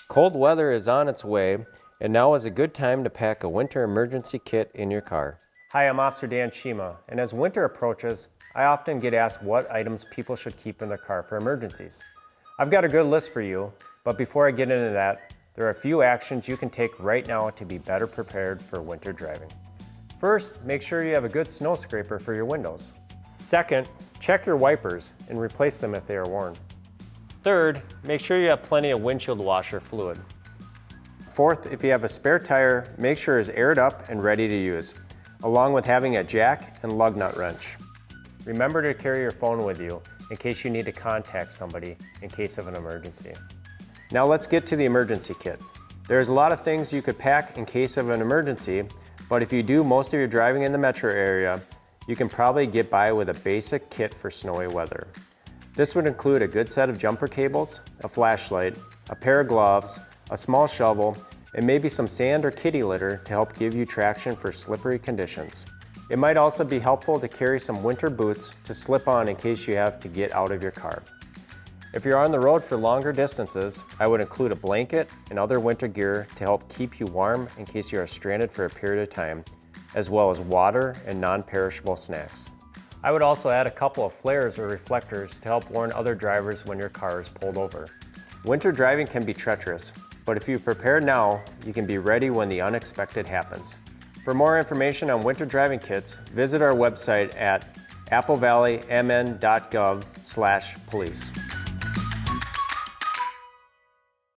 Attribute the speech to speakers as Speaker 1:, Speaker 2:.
Speaker 1: Cold weather is on its way, and now is a good time to pack a winter emergency kit in your car. Hi, I'm Officer Dan Shima, and as winter approaches, I often get asked what items people should keep in their car for emergencies. I've got a good list for you, but before I get into that, there are a few actions you can take right now to be better prepared for winter driving. First, make sure you have a good snow scraper for your windows. Second, check your wipers and replace them if they are worn. Third, make sure you have plenty of windshield washer fluid. Fourth, if you have a spare tire, make sure it's aired up and ready to use, along with having a jack and lug nut wrench. Remember to carry your phone with you in case you need to contact somebody in case of an emergency. Now let's get to the emergency kit. There's a lot of things you could pack in case of an emergency, but if you do most of your driving in the metro area, you can probably get by with a basic kit for snowy weather. This would include a good set of jumper cables, a flashlight, a pair of gloves, a small shovel, and maybe some sand or kitty litter to help give you traction for slippery conditions. It might also be helpful to carry some winter boots to slip on in case you have to get out of your car. If you're on the road for longer distances, I would include a blanket and other winter gear to help keep you warm in case you are stranded for a period of time, as well as water and non-perishable snacks. I would also add a couple of flares or reflectors to help warn other drivers when your car is pulled over. Winter driving can be treacherous, but if you prepare now, you can be ready when the unexpected happens. For more information on winter driving kits, visit our website at applevalley.mn.gov/police.